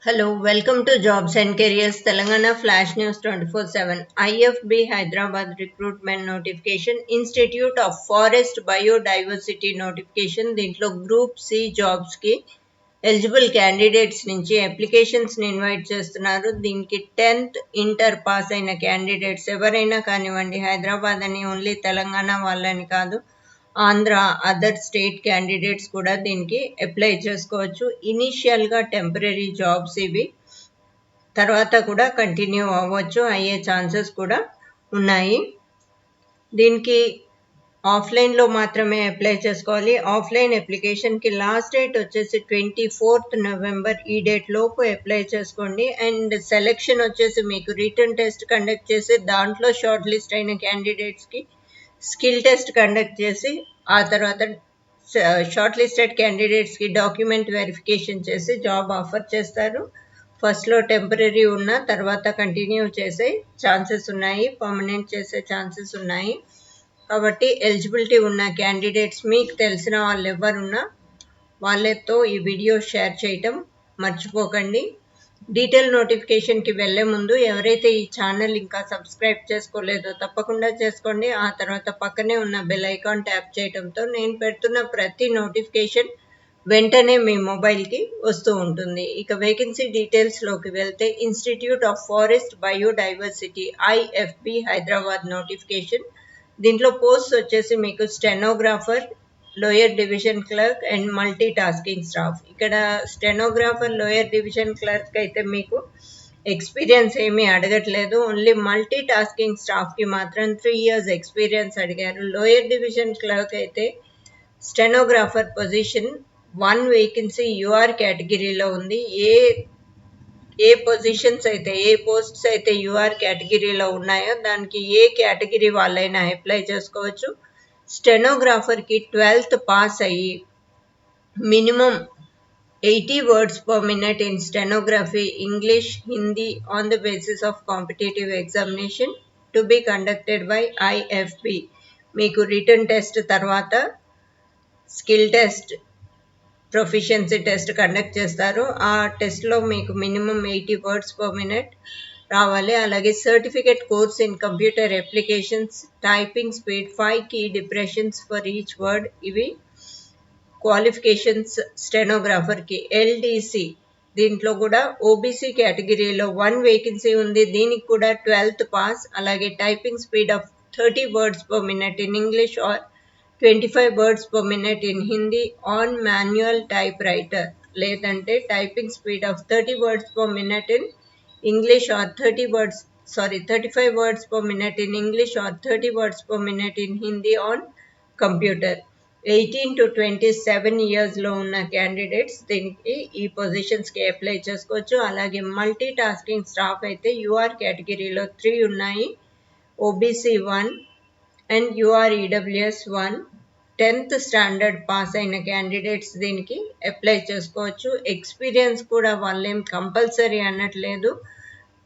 Hello, welcome to Jobs and Careers Telangana Flash News 24/7. IFB Hyderabad recruitment notification, Institute of Forest Biodiversity notification. దీంట్లో group C jobs కి eligible candidates నుంచి applications ని invite చేస్తున్నారు. దీనికి 10th inter pass అయిన candidates ఎవరైనా కానివ్వండి, హైదరాబాద్ అని ఓన్లీ తెలంగాణ వాళ్ళని కాదు, ఆంధ్ర అదర్ స్టేట్ క్యాండిడేట్స్ కూడా దీనికి అప్లై చేసుకోవచ్చు. ఇనీషియల్గా టెంపరీ జాబ్స్ ఇవి, తర్వాత కూడా కంటిన్యూ అవ్వచ్చు, అయ్యే ఛాన్సెస్ కూడా ఉన్నాయి. దీనికి ఆఫ్లైన్లో మాత్రమే అప్లై చేసుకోవాలి. ఆఫ్లైన్ అప్లికేషన్కి లాస్ట్ డేట్ వచ్చేసి 24th నవంబర్. ఈ డేట్ లోపు అప్లై చేసుకోండి. అండ్ సెలెక్షన్ వచ్చేసి మీకు రిటర్న్ టెస్ట్ కండక్ట్ చేసి దాంట్లో షార్ట్ లిస్ట్ అయిన క్యాండిడేట్స్కి స్కిల్ టెస్ట్ కండక్ట్ చేసి ఆ తర్వాత షార్ట్ లిస్టెడ్ క్యాండిడేట్స్కి డాక్యుమెంట్ వెరిఫికేషన్ చేసి జాబ్ ఆఫర్ చేస్తారు. ఫస్ట్లో టెంపరీ ఉన్న తర్వాత కంటిన్యూ చేసే ఛాన్సెస్ ఉన్నాయి, పర్మనెంట్ చేసే ఛాన్సెస్ ఉన్నాయి. కాబట్టి ఎలిజిబిలిటీ ఉన్న క్యాండిడేట్స్, మీకు తెలిసిన వాళ్ళు ఎవరున్నా వాళ్ళతో ఈ వీడియో షేర్ చేయటం మర్చిపోకండి. డీటెయిల్ నోటిఫికేషన్కి వెళ్ళే ముందు ఎవరైతే ఈ ఛానల్ ఇంకా సబ్స్క్రైబ్ చేసుకోలేదో తప్పకుండా చేసుకోండి. ఆ తర్వాత పక్కనే ఉన్న బెల్ ఐకాన్ ట్యాప్ చేయడంతో నేను పెడుతున్న ప్రతి నోటిఫికేషన్ వెంటనే మీ మొబైల్కి వస్తూ ఉంటుంది. ఇక వేకెన్సీ డీటెయిల్స్లోకి వెళ్తే, institute of forest biodiversity IFB Hyderabad notification. దీంట్లో పోస్ట్ వచ్చేసి మీకు stenographer, lower division clerk and multi tasking staff. ఇక్కడ స్టెనోగ్రాఫర్, లోయర్ డివిజన్ క్లర్క్ అయితే మీకు ఎక్స్పీరియన్స్ ఏమీ అడగట్లేదు, ఓన్లీ మల్టీ టాస్కింగ్ స్టాఫ్కి మాత్రం 3 years ఎక్స్పీరియన్స్ అడిగారు. లోయర్ డివిజన్ క్లర్క్ అయితే స్టెనోగ్రాఫర్ పొజిషన్ 1 వేకెన్సీ యూఆర్ కేటగిరీలో ఉంది. ఏ పొజిషన్స్ అయితే, ఏ పోస్ట్స్ అయితే యూఆర్ కేటగిరీలో ఉన్నాయో దానికి ఏ కేటగిరీ వాళ్ళైనా అప్లై చేసుకోవచ్చు. స్టెనోగ్రాఫర్కి 12th పాస్ అయ్యి minimum 80 words per minute in stenography, English, Hindi on the basis of competitive examination to be conducted by IFB. మీకు రిటర్న్ టెస్ట్ తర్వాత skill test, proficiency test conduct చేస్తారు. ఆ టెస్ట్లో మీకు మినిమం 80 words per minute రావాలి. అలాగే certificate course in computer applications, typing speed, 5 key depressions for each word. ఇవి qualifications స్టెనోగ్రాఫర్కి. LDC దీంట్లో కూడా ఓబీసీ కేటగిరీలో 1 వేకెన్సీ ఉంది. దీనికి కూడా 12th పాస్. అలాగే typing speed of 30 words per minute in English or 25 words per minute in Hindi on manual typewriter, లేదంటే typing speed of 30 words per minute in English or 35 words per minute in English or 30 words per minute in Hindi on computer. 18 to 27 yearsలో ఉన్న candidates దీనికి ఈ పొజిషన్స్కి apply చేసుకోవచ్చు. అలాగే multi tasking staff అయితే you're కేటగిరీలో 3 ఉన్నాయి, OBC 1 and UREWS 1. 10th standard pass అయిన candidates దీనికి అప్లై చేసుకోవచ్చు. ఎక్స్పీరియన్స్ కూడా వాళ్ళేం కంపల్సరీ అనట్లేదు,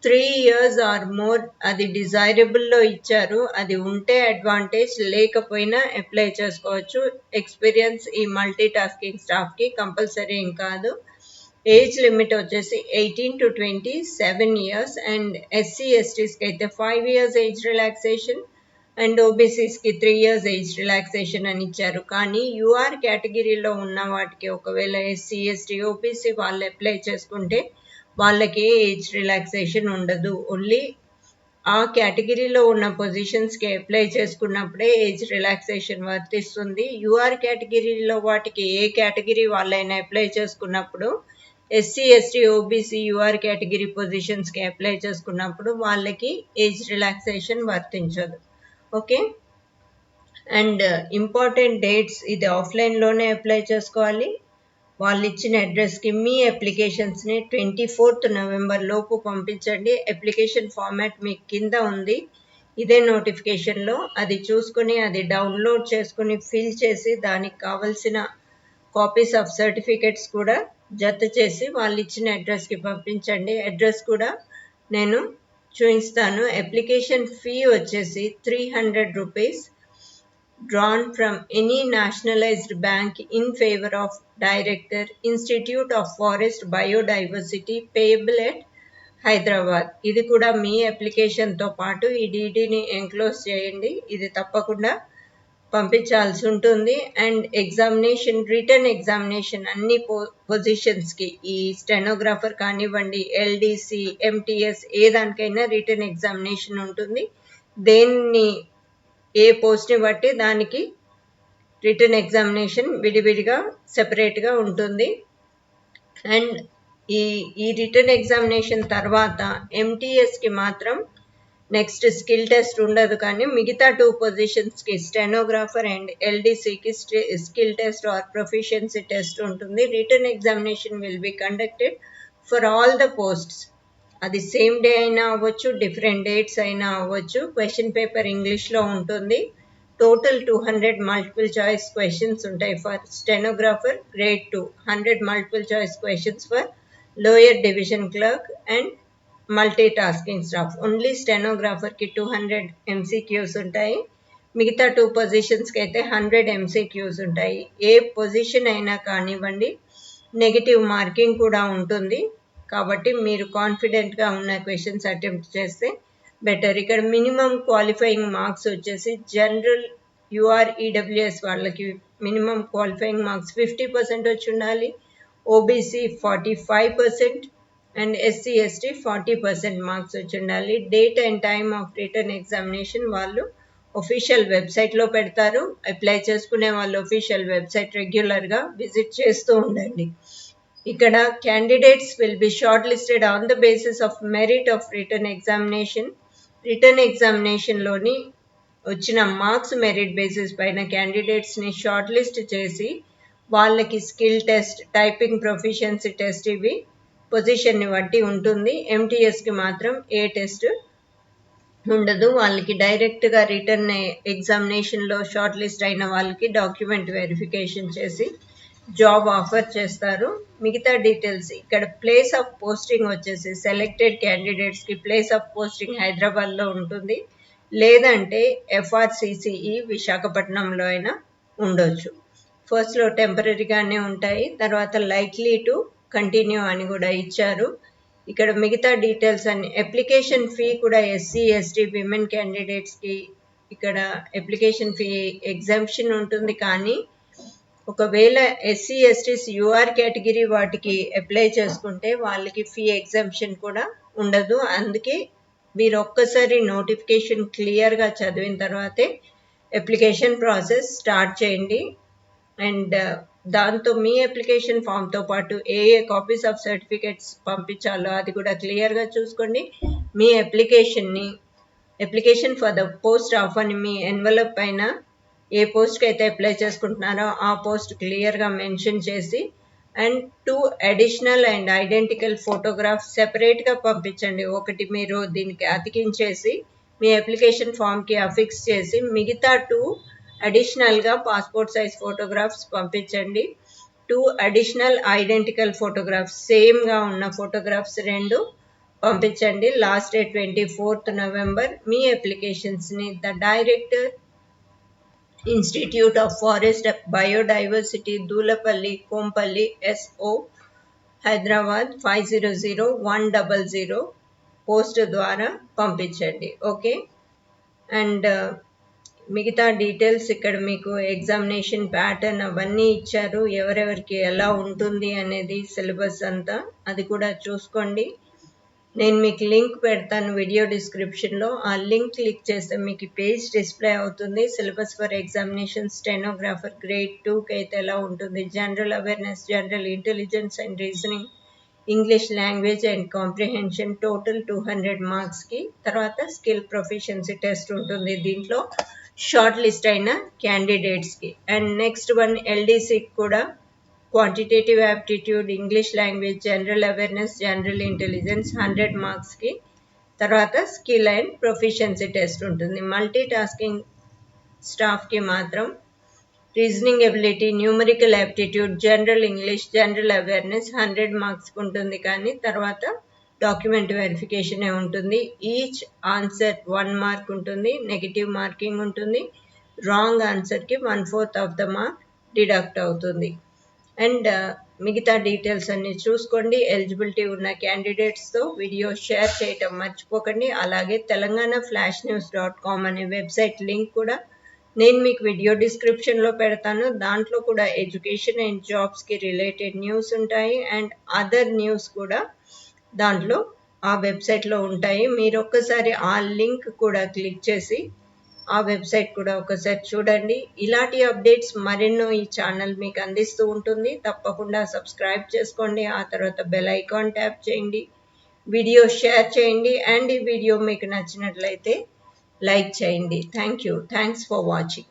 3 years ఆర్ మోర్ అది డిజైరబుల్లో ఇచ్చారు. అది ఉంటే అడ్వాంటేజ్, లేకపోయినా అప్లై చేసుకోవచ్చు. ఎక్స్పీరియన్స్ ఈ మల్టీ టాస్కింగ్ స్టాఫ్కి కంపల్సరీ ఏం కాదు. ఏజ్ లిమిట్ వచ్చేసి 18 to 27 years అండ్ SC/STస్కి అయితే 5 years ఏజ్ రిలాక్సేషన్ అండ్ ఓబీసీస్కి 3 years ఏజ్ రిలాక్సేషన్ అని ఇచ్చారు. కానీ యూఆర్ కేటగిరీలో ఉన్న వాటికి ఒకవేళ SC/ST, OBC వాళ్ళు అప్లై చేసుకుంటే వాళ్ళకి ఏజ్ రిలాక్సేషన్ ఉండదు. ఓన్లీ ఆ కేటగిరీలో ఉన్న పొజిషన్స్కి అప్లై చేసుకున్నప్పుడే ఏజ్ రిలాక్సేషన్ వర్తిస్తుంది. యూఆర్ కేటగిరీలో వాటికి ఏ కేటగిరీ వాళ్ళైనా అప్లై చేసుకున్నప్పుడు, SC/ST, OBC యూఆర్ కేటగిరీ పొజిషన్స్కి అప్లై చేసుకున్నప్పుడు వాళ్ళకి ఏజ్ రిలాక్సేషన్ వర్తించదు. ఓకే. అండ్ ఇంపార్టెంట్ డేట్స్, ఇది ఆఫ్లైన్లోనే అప్లై చేసుకోవాలి. వాళ్ళు ఇచ్చిన అడ్రస్కి మీ అప్లికేషన్స్ని 24th నవంబర్ లోపు పంపించండి. అప్లికేషన్ ఫార్మాట్ మీకు కింద ఉంది ఇదే నోటిఫికేషన్లో, అది చూసుకొని అది డౌన్లోడ్ చేసుకుని ఫిల్ చేసి దానికి కావాల్సిన కాపీస్ ఆఫ్ సర్టిఫికేట్స్ కూడా జత చేసి వాళ్ళు ఇచ్చిన అడ్రస్కి పంపించండి. అడ్రస్ కూడా నేను చూపిస్తాను. అప్లికేషన్ ఫీ వచ్చేసి 300 rupees. drawn from any nationalized bank in favor of Director, Institute of Forest Biodiversity, payable at Hyderabad. ఇది కూడా మీ అప్లికేషన్తో పాటు ఈ డీడీని ఎంక్లోజ్ చేయండి. ఇది తప్పకుండా పంపించాల్సి ఉంటుంది. అండ్ ఎగ్జామినేషన్, రిటర్న్ ఎగ్జామినేషన్ అన్ని పొజిషన్స్కి, ఈ స్టెనోగ్రాఫర్ కానివ్వండి, ఎల్డీసీ, ఎంటీఎస్, ఏ దానికైనా రిటర్న్ ఎగ్జామినేషన్ ఉంటుంది. దేన్ని ఏ పోస్ట్ని బట్టి దానికి రిటర్న్ ఎగ్జామినేషన్ విడివిడిగా సెపరేట్గా ఉంటుంది. అండ్ ఈ రిటర్న్ ఎగ్జామినేషన్ తర్వాత ఎంటీఎస్కి మాత్రం నెక్స్ట్ స్కిల్ టెస్ట్ ఉండదు, కానీ మిగతా 2 పొజిషన్స్కి స్టెనోగ్రాఫర్ అండ్ ఎల్డీసీకి skill test or proficiency test ఉంటుంది. Written examination will be conducted for all the posts. అది సేమ్ డే అయినా అవ్వచ్చు, డిఫరెంట్ డేట్స్ అయినా అవ్వచ్చు. క్వశ్చన్ పేపర్ ఇంగ్లీష్లో ఉంటుంది. టోటల్ 200 మల్టిపుల్ చాయిస్ క్వశ్చన్స్ ఉంటాయి for stenographer grade 2, 100 multiple choice questions for lower division clerk and multi tasking staff. Only స్టెనోగ్రాఫర్కి 200 MCQs ఉంటాయి. మిగతా 2 పొజిషన్స్కి అయితే 100 ఎంసీక్యూస్ ఉంటాయి. ఏ పొజిషన్ అయినా కానివ్వండి, నెగిటివ్ మార్కింగ్ కూడా ఉంటుంది. కాబట్టి మీరు కాన్ఫిడెంట్గా ఉన్న క్వశ్చన్స్ అటెంప్ట్ చేస్తే బెటర్. ఇక్కడ మినిమం క్వాలిఫైయింగ్ మార్క్స్ వచ్చేసి జనరల్ యూఆర్ఈడబ్ల్యూఎస్ వాళ్ళకి మినిమం క్వాలిఫైయింగ్ మార్క్స్ 50% వచ్చి ఉండాలి. OBC 45% and SC ST 40% marks వచ్చి ఉండాలి. Date and time of written examination వాళ్ళు ఒఫీషియల్ వెబ్సైట్లో పెడతారు. అప్లై చేసుకునే వాళ్ళు ఒఫీషియల్ వెబ్సైట్ రెగ్యులర్గా విజిట్ చేస్తూ ఉండండి. ఇక్కడ candidates will be short listed on the basis of merit of written examination. Written ఎగ్జామినేషన్లోని వచ్చిన మార్క్స్ మెరిట్ బేసిస్ పైన క్యాండిడేట్స్ని షార్ట్ లిస్ట్ చేసి వాళ్ళకి skill test, typing proficiency test, ఇవి పొజిషన్ని బట్టి ఉంటుంది. ఎంటీఎస్కి మాత్రం ఏ టెస్ట్ ఉండదు. వాళ్ళకి డైరెక్ట్గా రిటర్న్ ఎగ్జామినేషన్లో షార్ట్ లిస్ట్ అయిన వాళ్ళకి డాక్యుమెంట్ వెరిఫికేషన్ చేసి జాబ్ ఆఫర్ చేస్తారు. మిగతా డీటెయిల్స్ ఇక్కడ ప్లేస్ ఆఫ్ పోస్టింగ్ వచ్చేసి సెలెక్టెడ్ క్యాండిడేట్స్కి ప్లేస్ ఆఫ్ పోస్టింగ్ హైదరాబాద్లో ఉంటుంది, లేదంటే ఎఫ్ఆర్సిసిఈ విశాఖపట్నంలో అయినా ఉండొచ్చు. ఫస్ట్లో టెంపరీగానే ఉంటాయి, తర్వాత లైక్లీ టు కంటిన్యూ అని కూడా ఇచ్చారు. ఇక్కడ మిగతా డీటెయిల్స్ అన్ని, అప్లికేషన్ ఫీ కూడా ఎస్సీ ఎస్టీ విమెన్ క్యాండిడేట్స్కి ఇక్కడ అప్లికేషన్ ఫీ ఎగ్జామ్షన్ ఉంటుంది. కానీ ఒకవేళ ఎస్సీ ఎస్టీస్ యూఆర్ కేటగిరీ వాటికి అప్లై చేసుకుంటే వాళ్ళకి ఫీ ఎగ్జామ్షన్ కూడా ఉండదు. అందుకే మీరు ఒక్కసారి నోటిఫికేషన్ క్లియర్గా చదివిన తర్వాతే అప్లికేషన్ ప్రాసెస్ స్టార్ట్ చేయండి. అండ్ దాంతో మీ అప్లికేషన్ ఫామ్తో పాటు ఏ కాపీస్ ఆఫ్ సర్టిఫికేట్స్ పంపించాలో అది కూడా క్లియర్గా చూసుకోండి. మీ application for the post of అని మీ ఎన్వలప్ పైన ఏ పోస్ట్కి అయితే అప్లై చేసుకుంటున్నారో ఆ పోస్ట్ క్లియర్గా మెన్షన్ చేసి and 2 additional and identical photographs సెపరేట్గా పంపించండి. ఒకటి మీరు దీనికి అతికించేసి మీ అప్లికేషన్ ఫామ్కి అఫిక్స్ చేసి మిగతా 2 అడిషనల్గా పాస్పోర్ట్ సైజ్ ఫోటోగ్రాఫ్స్ పంపించండి. 2 అడిషనల్ ఐడెంటికల్ ఫోటోగ్రాఫ్స్, సేమ్గా ఉన్న ఫోటోగ్రాఫ్స్ 2 పంపించండి. Last date 24th November. మీ అప్లికేషన్స్ని the director, institute of forest biodiversity, Dulapally, Kompally, SO, Hyderabad 500100 post ద్వారా పంపించండి. ఓకే. అండ్ మిగతా డీటెయిల్స్ ఇక్కడ మీకు ఎగ్జామినేషన్ ప్యాటర్న్ అవన్నీ ఇచ్చారు, ఎవరెవరికి ఎలా ఉంటుంది అనేది సిలబస్ అంతా, అది కూడా చూసుకోండి. నేను మీకు లింక్ పెడతాను వీడియో డిస్క్రిప్షన్లో. ఆ లింక్ క్లిక్ చేస్తే మీకు పేజ్ డిస్ప్లే అవుతుంది. Syllabus for examination stenographer grade 2కి అయితే ఎలా ఉంటుంది, general awareness, general intelligence and reasoning, English language and comprehension, total 200 మార్క్స్కి. తర్వాత స్కిల్ ప్రొఫిషియన్సీ టెస్ట్ ఉంటుంది దీంట్లో షార్ట్ లిస్ట్ అయిన క్యాండిడేట్స్కి. అండ్ నెక్స్ట్ వన్ ఎల్డీసీకి కూడా quantitative aptitude, English language, general awareness, general intelligence 100 మార్క్స్కి. తర్వాత స్కిల్ అండ్ ప్రొఫిషియన్సీ టెస్ట్ ఉంటుంది. మల్టీ టాస్కింగ్ స్టాఫ్కి మాత్రం reasoning ability, numerical aptitude, general English, general awareness 100 మార్క్స్కి ఉంటుంది. కానీ తర్వాత డాక్యుమెంట్ వెరిఫికేషనే ఉంటుంది. ఈచ్ ఆన్సర్ 1 మార్క్ ఉంటుంది, నెగిటివ్ మార్కింగ్ ఉంటుంది. రాంగ్ ఆన్సర్కి 1/4 ఆఫ్ ద మార్క్ డిడక్ట్ అవుతుంది. అండ్ మిగతా డీటెయిల్స్ అన్ని చూసుకోండి. ఎలిజిబిలిటీ ఉన్న క్యాండిడేట్స్తో వీడియో షేర్ చేయటం మర్చిపోకండి. అలాగే telanganaflashnews.com అనే వెబ్సైట్ లింక్ కూడా నేను మీకు వీడియో డిస్క్రిప్షన్లో పెడతాను. దాంట్లో కూడా ఎడ్యుకేషన్ అండ్ జాబ్స్కి రిలేటెడ్ న్యూస్ ఉంటాయి అండ్ అదర్ న్యూస్ కూడా దాంట్లో ఆ వెబ్సైట్లో ఉంటాయి. మీరు ఒక్కసారి ఆ లింక్ కూడా క్లిక్ చేసి ఆ వెబ్సైట్ కూడా ఒకసారి చూడండి. ఇలాంటి అప్డేట్స్ మరెన్నో ఈ ఛానల్ మీకు అందిస్తూ ఉంటుంది. తప్పకుండా సబ్స్క్రైబ్ చేసుకోండి. ఆ తర్వాత బెల్ ఐకాన్ ట్యాప్ చేయండి, వీడియో షేర్ చేయండి అండ్ ఈ వీడియో మీకు నచ్చినట్లయితే లైక్ చేయండి. Thanks for watching.